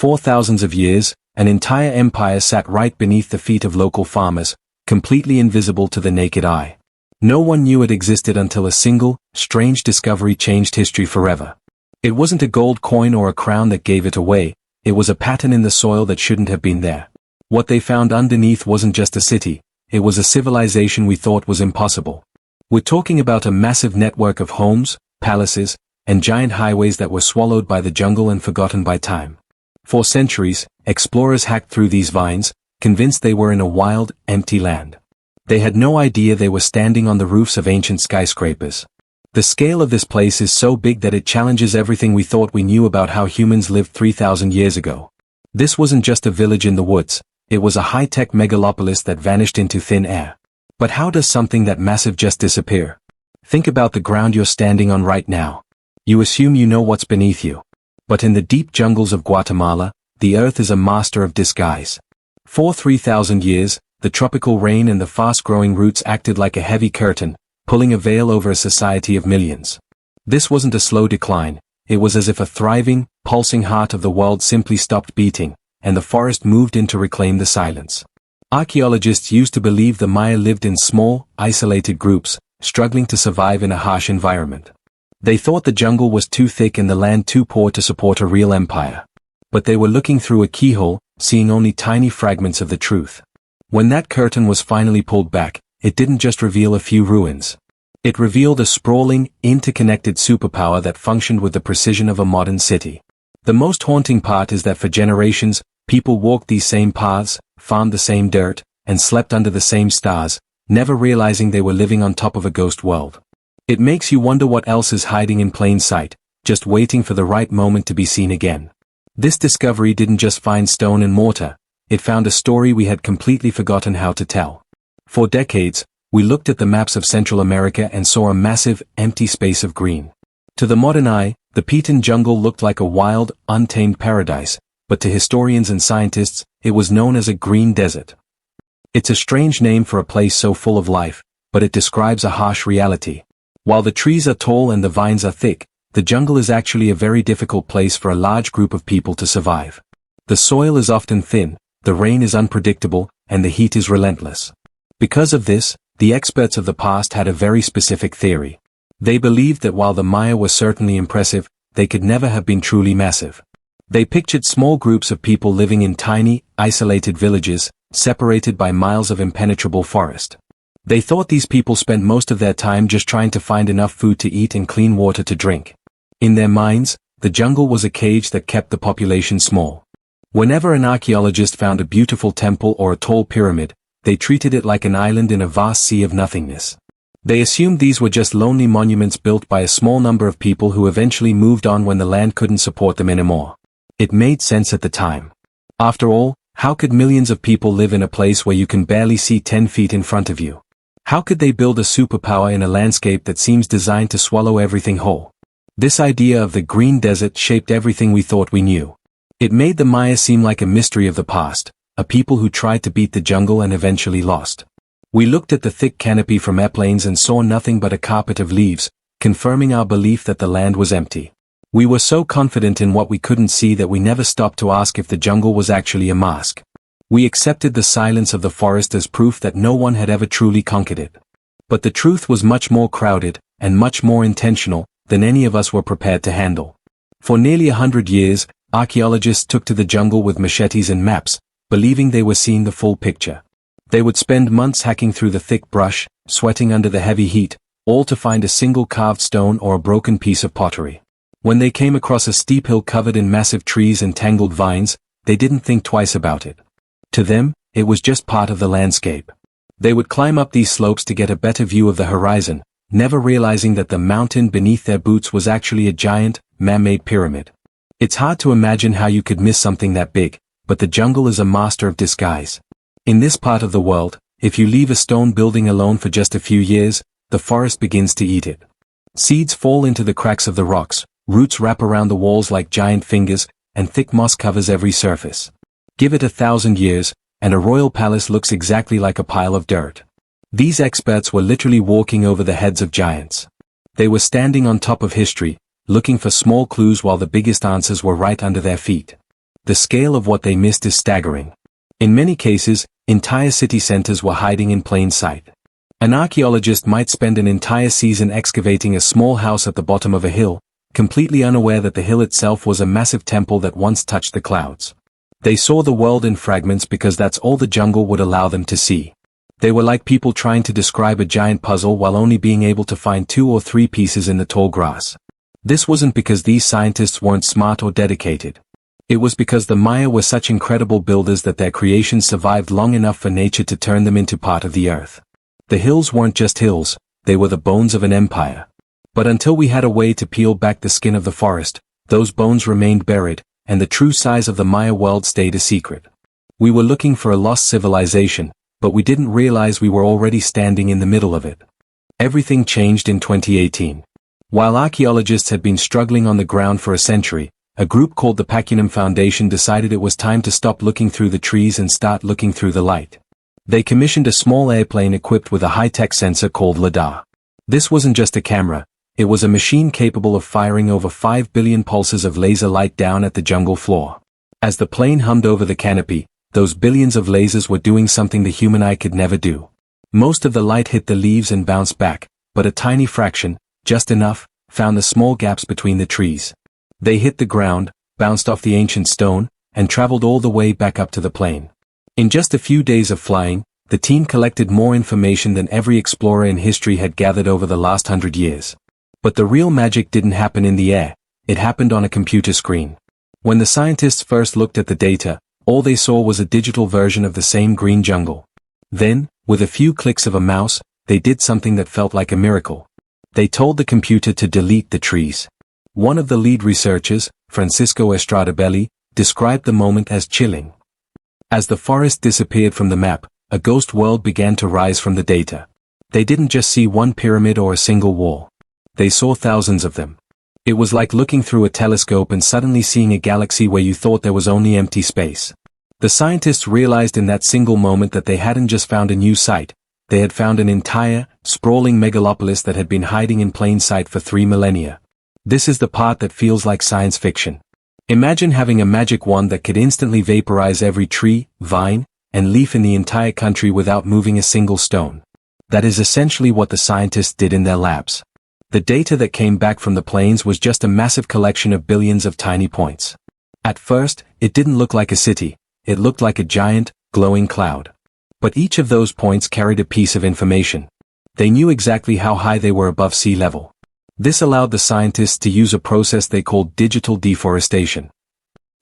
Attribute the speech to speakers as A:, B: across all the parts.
A: For thousands of years, an entire empire sat right beneath the feet of local farmers, completely invisible to the naked eye. No one knew it existed until a single, strange discovery changed history forever. It wasn't a gold coin or a crown that gave it away, it was a pattern in the soil that shouldn't have been there. What they found underneath wasn't just a city, it was a civilization we thought was impossible. We're talking about a massive network of homes, palaces, and giant highways that were swallowed by the jungle and forgotten by time. For centuries, explorers hacked through these vines, convinced they were in a wild, empty land. They had no idea they were standing on the roofs of ancient skyscrapers. The scale of this place is so big that it challenges everything we thought we knew about how humans lived 3,000 years ago. This wasn't just a village in the woods, it was a high-tech megalopolis that vanished into thin air. But how does something that massive just disappear? Think about the ground you're standing on right now. You assume you know what's beneath you. But in the deep jungles of Guatemala, the earth is a master of disguise. For 3,000 years, the tropical rain and the fast-growing roots acted like a heavy curtain, pulling a veil over a society of millions. This wasn't a slow decline, it was as if a thriving, pulsing heart of the world simply stopped beating, and the forest moved in to reclaim the silence. Archaeologists used to believe the Maya lived in small, isolated groups, struggling to survive in a harsh environment. They thought the jungle was too thick and the land too poor to support a real empire. But they were looking through a keyhole, seeing only tiny fragments of the truth. When that curtain was finally pulled back, it didn't just reveal a few ruins. It revealed a sprawling, interconnected superpower that functioned with the precision of a modern city. The most haunting part is that for generations, people walked these same paths, farmed the same dirt, and slept under the same stars, never realizing they were living on top of a ghost world. It makes you wonder what else is hiding in plain sight, just waiting for the right moment to be seen again. This discovery didn't just find stone and mortar, it found a story we had completely forgotten how to tell. For decades, we looked at the maps of Central America and saw a massive, empty space of green. To the modern eye, the Piton jungle looked like a wild, untamed paradise, but to historians and scientists, it was known as a green desert. It's a strange name for a place so full of life, but it describes a harsh reality. While the trees are tall and the vines are thick, the jungle is actually a very difficult place for a large group of people to survive. The soil is often thin, the rain is unpredictable, and the heat is relentless. Because of this, the experts of the past had a very specific theory. They believed that while the Maya were certainly impressive, they could never have been truly massive. They pictured small groups of people living in tiny, isolated villages, separated by miles of impenetrable forest. They thought these people spent most of their time just trying to find enough food to eat and clean water to drink. In their minds, the jungle was a cage that kept the population small. Whenever an archaeologist found a beautiful temple or a tall pyramid, they treated it like an island in a vast sea of nothingness. They assumed these were just lonely monuments built by a small number of people who eventually moved on when the land couldn't support them anymore. It made sense at the time. After all, how could millions of people live in a place where you can barely see 10 feet in front of you? How could they build a superpower in a landscape that seems designed to swallow everything whole? This idea of the green desert shaped everything we thought we knew. It made the Maya seem like a mystery of the past, a people who tried to beat the jungle and eventually lost. We looked at the thick canopy from airplanes and saw nothing but a carpet of leaves, confirming our belief that the land was empty. We were so confident in what we couldn't see that we never stopped to ask if the jungle was actually a mask. We accepted the silence of the forest as proof that no one had ever truly conquered it. But the truth was much more crowded, and much more intentional, than any of us were prepared to handle. For nearly 100 years, archaeologists took to the jungle with machetes and maps, believing they were seeing the full picture. They would spend months hacking through the thick brush, sweating under the heavy heat, all to find a single carved stone or a broken piece of pottery. When they came across a steep hill covered in massive trees and tangled vines, they didn't think twice about it. To them, it was just part of the landscape. They would climb up these slopes to get a better view of the horizon, never realizing that the mountain beneath their boots was actually a giant, man-made pyramid. It's hard to imagine how you could miss something that big, but the jungle is a master of disguise. In this part of the world, if you leave a stone building alone for just a few years, the forest begins to eat it. Seeds fall into the cracks of the rocks, roots wrap around the walls like giant fingers, and thick moss covers every surface. Give it 1,000 years, and a royal palace looks exactly like a pile of dirt. These experts were literally walking over the heads of giants. They were standing on top of history, looking for small clues while the biggest answers were right under their feet. the scale of what they missed is staggering. In many cases, entire city centers were hiding in plain sight. An archaeologist might spend an entire season excavating a small house at the bottom of a hill, completely unaware that the hill itself was a massive temple that once touched the clouds. They saw the world in fragments because that's all the jungle would allow them to see. They were like people trying to describe a giant puzzle while only being able to find 2 or 3 pieces in the tall grass. This wasn't because these scientists weren't smart or dedicated. It was because the Maya were such incredible builders that their creations survived long enough for nature to turn them into part of the earth. The hills weren't just hills, they were the bones of an empire. But until we had a way to peel back the skin of the forest, those bones remained buried, and the true size of the Maya world stayed a secret. We were looking for a lost civilization, but we didn't realize we were already standing in the middle of it. Everything changed in 2018. While archaeologists had been struggling on the ground for a century, a group called the Pakunum Foundation decided it was time to stop looking through the trees and start looking through the light. They commissioned a small airplane equipped with a high-tech sensor called LiDAR. This wasn't just a camera, it was a machine capable of firing over 5 billion pulses of laser light down at the jungle floor. As the plane hummed over the canopy, those billions of lasers were doing something the human eye could never do. Most of the light hit the leaves and bounced back, but a tiny fraction, just enough, found the small gaps between the trees. They hit the ground, bounced off the ancient stone, and traveled all the way back up to the plane. In just a few days of flying, the team collected more information than every explorer in history had gathered over the last 100 years. But the real magic didn't happen in the air, it happened on a computer screen. When the scientists first looked at the data, all they saw was a digital version of the same green jungle. Then, with a few clicks of a mouse, they did something that felt like a miracle. They told the computer to delete the trees. One of the lead researchers, Francisco Estradabelli, described the moment as chilling. As the forest disappeared from the map, a ghost world began to rise from the data. They didn't just see one pyramid or a single wall. They saw thousands of them. It was like looking through a telescope and suddenly seeing a galaxy where you thought there was only empty space. The scientists realized in that single moment that they hadn't just found a new site, they had found an entire, sprawling megalopolis that had been hiding in plain sight for 3 millennia. This is the part that feels like science fiction. Imagine having a magic wand that could instantly vaporize every tree, vine, and leaf in the entire country without moving a single stone. That is essentially what the scientists did in their labs. The data that came back from the plains was just a massive collection of billions of tiny points. At first, it didn't look like a city, it looked like a giant, glowing cloud. But each of those points carried a piece of information. They knew exactly how high they were above sea level. This allowed the scientists to use a process they called digital deforestation.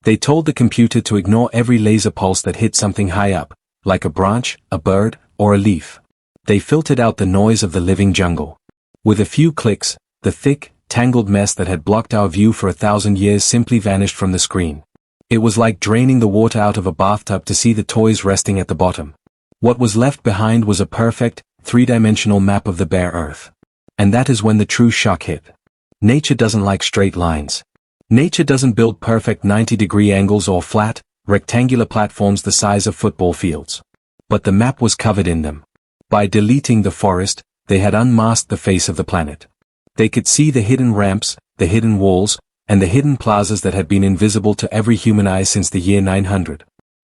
A: They told the computer to ignore every laser pulse that hit something high up, like a branch, a bird, or a leaf. They filtered out the noise of the living jungle. With a few clicks, the thick, tangled mess that had blocked our view for 1,000 years simply vanished from the screen. It was like draining the water out of a bathtub to see the toys resting at the bottom. What was left behind was a perfect, 3-dimensional map of the bare earth. And that is when the true shock hit. Nature doesn't like straight lines. Nature doesn't build perfect 90-degree angles or flat, rectangular platforms the size of football fields. But the map was covered in them. By deleting the forest, they had unmasked the face of the planet. They could see the hidden ramps, the hidden walls, and the hidden plazas that had been invisible to every human eye since the year 900.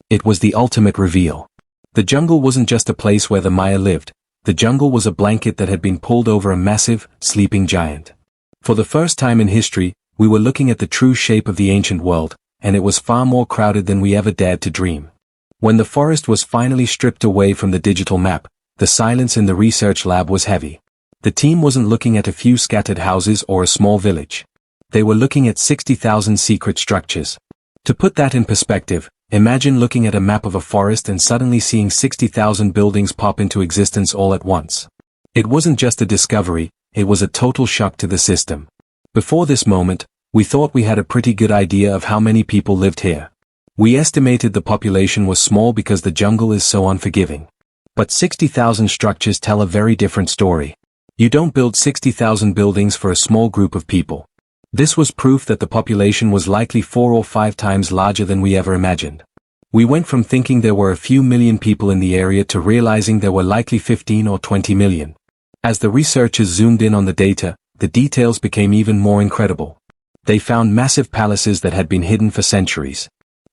A: It was the ultimate reveal. The jungle wasn't just a place where the Maya lived, the jungle was a blanket that had been pulled over a massive, sleeping giant. For the first time in history, we were looking at the true shape of the ancient world, and it was far more crowded than we ever dared to dream. When the forest was finally stripped away from the digital map, the silence in the research lab was heavy. The team wasn't looking at a few scattered houses or a small village. They were looking at 60,000 secret structures. To put that in perspective, imagine looking at a map of a forest and suddenly seeing 60,000 buildings pop into existence all at once. It wasn't just a discovery, it was a total shock to the system. Before this moment, we thought we had a pretty good idea of how many people lived here. We estimated the population was small because the jungle is so unforgiving. But 60,000 structures tell a very different story. You don't build 60,000 buildings for a small group of people. This was proof that the population was likely 4 or 5 times larger than we ever imagined. We went from thinking there were a few million people in the area to realizing there were likely 15 or 20 million. As the researchers zoomed in on the data, the details became even more incredible. They found massive palaces that had been hidden for centuries.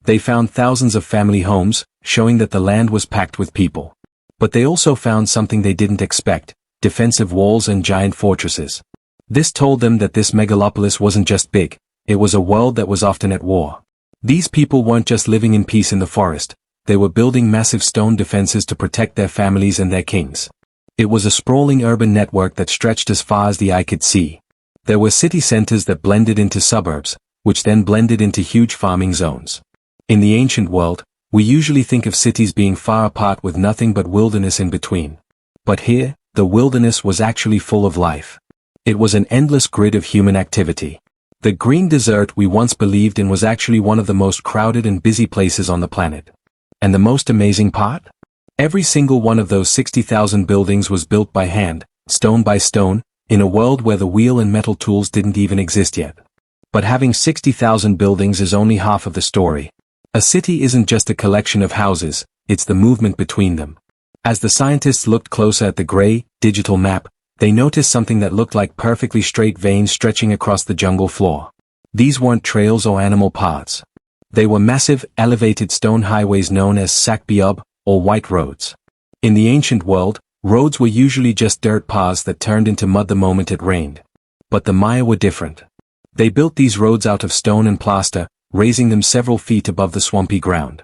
A: They found thousands of family homes, showing that the land was packed with people. But they also found something they didn't expect: defensive walls and giant fortresses. This told them that this megalopolis wasn't just big, it was a world that was often at war. These people weren't just living in peace in the forest, they were building massive stone defenses to protect their families and their kings. It was a sprawling urban network that stretched as far as the eye could see. There were city centers that blended into suburbs, which then blended into huge farming zones. In the ancient world, we usually think of cities being far apart with nothing but wilderness in between. But here, the wilderness was actually full of life. It was an endless grid of human activity. The green desert we once believed in was actually one of the most crowded and busy places on the planet. And the most amazing part? Every single one of those 60,000 buildings was built by hand, stone by stone, in a world where the wheel and metal tools didn't even exist yet. But having 60,000 buildings is only half of the story. A city isn't just a collection of houses, it's the movement between them. As the scientists looked closer at the gray, digital map, they noticed something that looked like perfectly straight veins stretching across the jungle floor. These weren't trails or animal paths. They were massive, elevated stone highways known as sakbiob, or white roads. In the ancient world, roads were usually just dirt paths that turned into mud the moment it rained. But the Maya were different. They built these roads out of stone and plaster, raising them several feet above the swampy ground.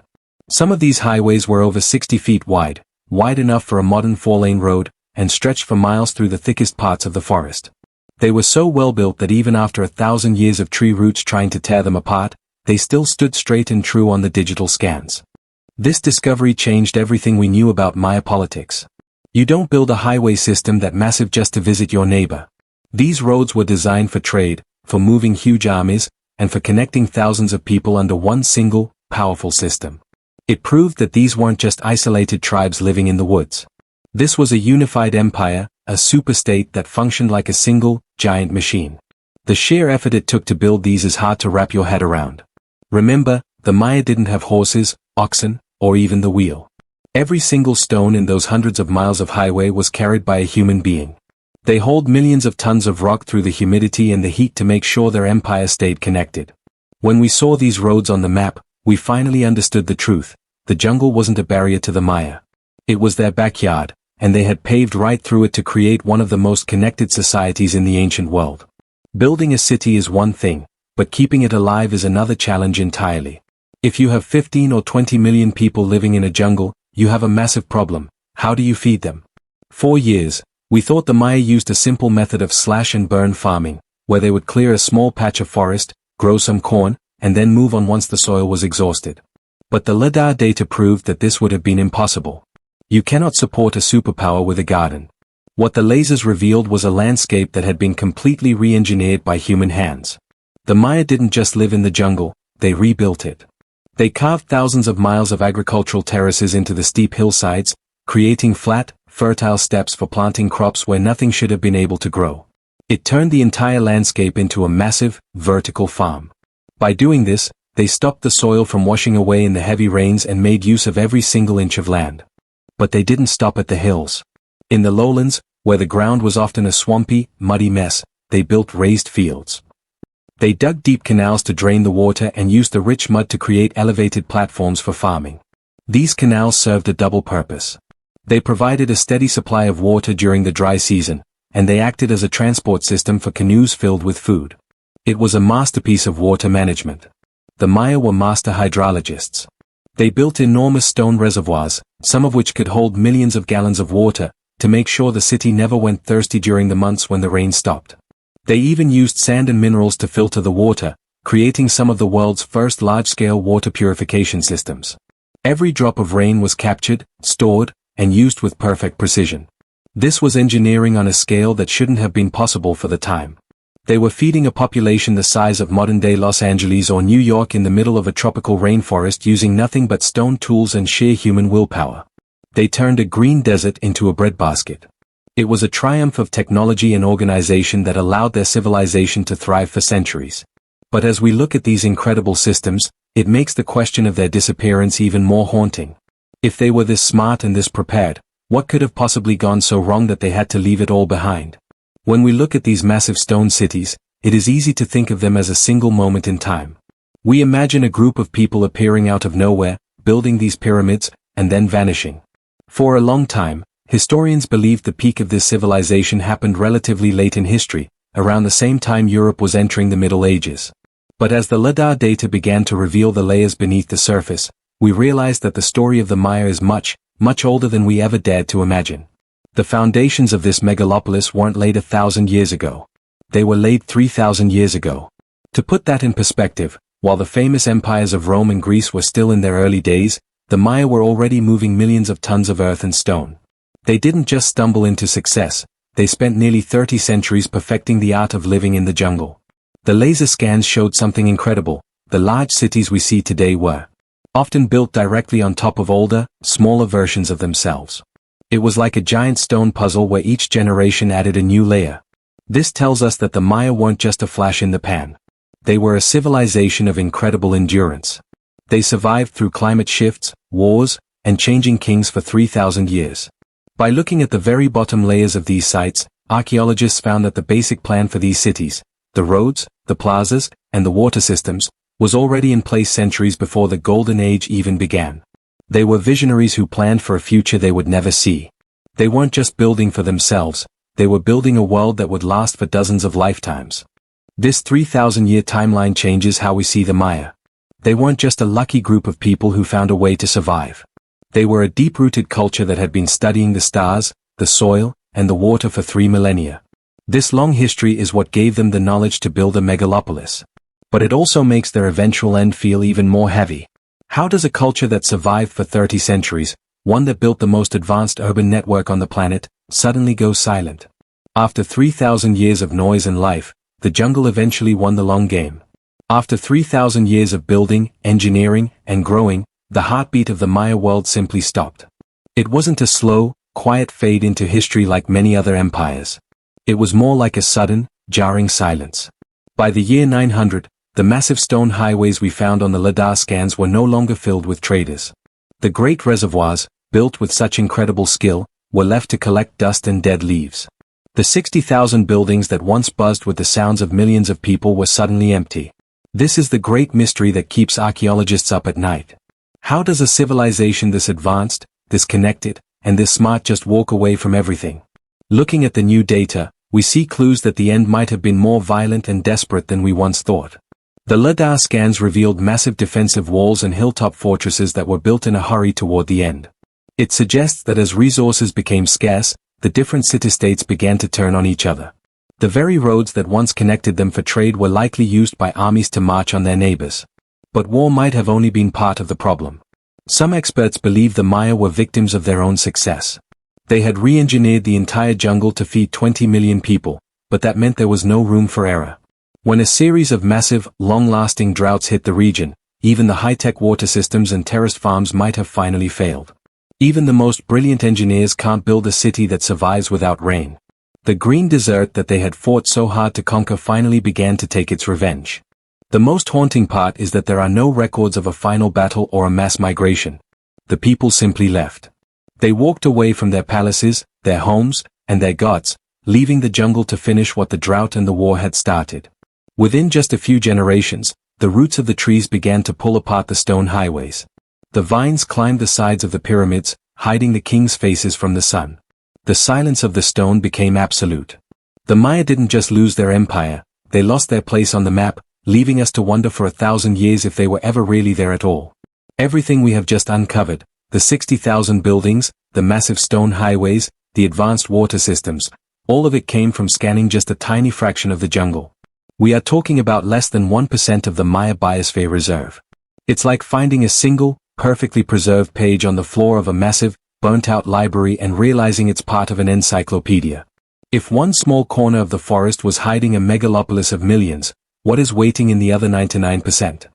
A: Some of these highways were over 60 feet wide enough for a modern 4-lane road, and stretched for miles through the thickest parts of the forest. They were so well built that even after 1,000 years of tree roots trying to tear them apart, they still stood straight and true on the digital scans. This discovery changed everything we knew about Maya politics. You don't build a highway system that massive just to visit your neighbor. These roads were designed for trade, for moving huge armies, and for connecting thousands of people under one single, powerful system. It proved that these weren't just isolated tribes living in the woods. This was a unified empire, a superstate that functioned like a single, giant machine. The sheer effort it took to build these is hard to wrap your head around. Remember, the Maya didn't have horses, oxen, or even the wheel. Every single stone in those hundreds of miles of highway was carried by a human being. They hauled millions of tons of rock through the humidity and the heat to make sure their empire stayed connected. When we saw these roads on the map, we finally understood the truth. The jungle wasn't a barrier to the Maya. It was their backyard, and they had paved right through it to create one of the most connected societies in the ancient world. Building a city is one thing, but keeping it alive is another challenge entirely. If you have 15 or 20 million people living in a jungle, you have a massive problem. How do you feed them? For years, we thought the Maya used a simple method of slash and burn farming, where they would clear a small patch of forest, grow some corn, and then move on once the soil was exhausted. But the LiDAR data proved that this would have been impossible. You cannot support a superpower with a garden. What the lasers revealed was a landscape that had been completely re-engineered by human hands. The Maya didn't just live in the jungle, they rebuilt it. They carved thousands of miles of agricultural terraces into the steep hillsides, creating flat, fertile steppes for planting crops where nothing should have been able to grow. It turned the entire landscape into a massive, vertical farm. By doing this, they stopped the soil from washing away in the heavy rains and made use of every single inch of land. But they didn't stop at the hills. In the lowlands, where the ground was often a swampy, muddy mess, they built raised fields. They dug deep canals to drain the water and used the rich mud to create elevated platforms for farming. These canals served a double purpose. They provided a steady supply of water during the dry season, and they acted as a transport system for canoes filled with food. It was a masterpiece of water management. The Maya were master hydrologists. They built enormous stone reservoirs, some of which could hold millions of gallons of water, to make sure the city never went thirsty during the months when the rain stopped. They even used sand and minerals to filter the water, creating some of the world's first large-scale water purification systems. Every drop of rain was captured, stored, and used with perfect precision. This was engineering on a scale that shouldn't have been possible for the time. They were feeding a population the size of modern-day Los Angeles or New York in the middle of a tropical rainforest using nothing but stone tools and sheer human willpower. They turned a green desert into a breadbasket. It was a triumph of technology and organization that allowed their civilization to thrive for centuries. But as we look at these incredible systems, it makes the question of their disappearance even more haunting. If they were this smart and this prepared, what could have possibly gone so wrong that they had to leave it all behind? When we look at these massive stone cities, it is easy to think of them as a single moment in time. We imagine a group of people appearing out of nowhere, building these pyramids, and then vanishing. For a long time, historians believed the peak of this civilization happened relatively late in history, around the same time Europe was entering the Middle Ages. But as the LiDAR data began to reveal the layers beneath the surface, we realized that the story of the Maya is much, much older than we ever dared to imagine. The foundations of this megalopolis weren't laid 1,000 years ago. They were laid 3,000 years ago. To put that in perspective, while the famous empires of Rome and Greece were still in their early days, the Maya were already moving millions of tons of earth and stone. They didn't just stumble into success, they spent nearly 30 centuries perfecting the art of living in the jungle. The laser scans showed something incredible. The large cities we see today were often built directly on top of older, smaller versions of themselves. It was like a giant stone puzzle where each generation added a new layer. This tells us that the Maya weren't just a flash in the pan. They were a civilization of incredible endurance. They survived through climate shifts, wars, and changing kings for 3,000 years. By looking at the very bottom layers of these sites, archaeologists found that the basic plan for these cities, the roads, the plazas, and the water systems, was already in place centuries before the Golden Age even began. They were visionaries who planned for a future they would never see. They weren't just building for themselves, they were building a world that would last for dozens of lifetimes. This 3,000-year timeline changes how we see the Maya. They weren't just a lucky group of people who found a way to survive. They were a deep-rooted culture that had been studying the stars, the soil, and the water for 3 millennia. This long history is what gave them the knowledge to build a megalopolis. But it also makes their eventual end feel even more heavy. How does a culture that survived for 30 centuries, one that built the most advanced urban network on the planet, suddenly go silent? After 3,000 years of noise and life, the jungle eventually won the long game. After 3,000 years of building, engineering, and growing, the heartbeat of the Maya world simply stopped. It wasn't a slow, quiet fade into history like many other empires. It was more like a sudden, jarring silence. By the year 900, the massive stone highways we found on the LiDAR scans were no longer filled with traders. The great reservoirs, built with such incredible skill, were left to collect dust and dead leaves. The 60,000 buildings that once buzzed with the sounds of millions of people were suddenly empty. This is the great mystery that keeps archaeologists up at night. How does a civilization this advanced, this connected, and this smart just walk away from everything? Looking at the new data, we see clues that the end might have been more violent and desperate than we once thought. The LiDAR scans revealed massive defensive walls and hilltop fortresses that were built in a hurry toward the end. It suggests that as resources became scarce, the different city-states began to turn on each other. The very roads that once connected them for trade were likely used by armies to march on their neighbors. But war might have only been part of the problem. Some experts believe the Maya were victims of their own success. They had re-engineered the entire jungle to feed 20 million people, but that meant there was no room for error. When a series of massive, long-lasting droughts hit the region, even the high-tech water systems and terraced farms might have finally failed. Even the most brilliant engineers can't build a city that survives without rain. The green desert that they had fought so hard to conquer finally began to take its revenge. The most haunting part is that there are no records of a final battle or a mass migration. The people simply left. They walked away from their palaces, their homes, and their gods, leaving the jungle to finish what the drought and the war had started. Within just a few generations, the roots of the trees began to pull apart the stone highways. The vines climbed the sides of the pyramids, hiding the king's faces from the sun. The silence of the stone became absolute. The Maya didn't just lose their empire, they lost their place on the map, leaving us to wonder for 1,000 years if they were ever really there at all. Everything we have just uncovered, the 60,000 buildings, the massive stone highways, the advanced water systems, all of it came from scanning just a tiny fraction of the jungle. We are talking about less than 1% of the Maya Biosphere Reserve. It's like finding a single, perfectly preserved page on the floor of a massive, burnt-out library and realizing it's part of an encyclopedia. If one small corner of the forest was hiding a megalopolis of millions, what is waiting in the other 99%?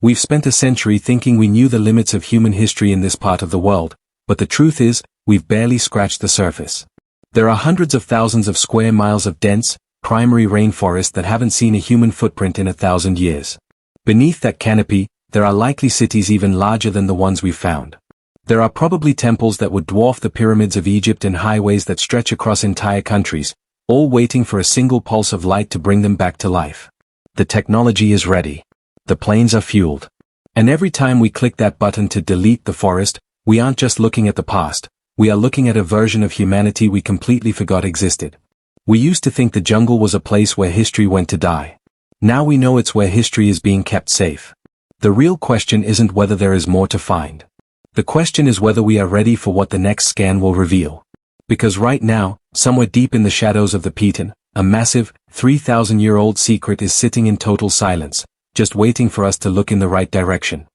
A: We've spent a century thinking we knew the limits of human history in this part of the world, but the truth is, we've barely scratched the surface. There are hundreds of thousands of square miles of dense, primary rainforest that haven't seen a human footprint in 1,000 years. Beneath that canopy, there are likely cities even larger than the ones we've found. There are probably temples that would dwarf the pyramids of Egypt and highways that stretch across entire countries, all waiting for a single pulse of light to bring them back to life. The technology is ready. the planes are fueled. And every time we click that button to delete the forest, we aren't just looking at the past, we are looking at a version of humanity we completely forgot existed. We used to think the jungle was a place where history went to die. Now we know it's where history is being kept safe. The real question isn't whether there is more to find. The question is whether we are ready for what the next scan will reveal. Because right now, somewhere deep in the shadows of the Piton, a massive, 3,000-year-old secret is sitting in total silence, just waiting for us to look in the right direction.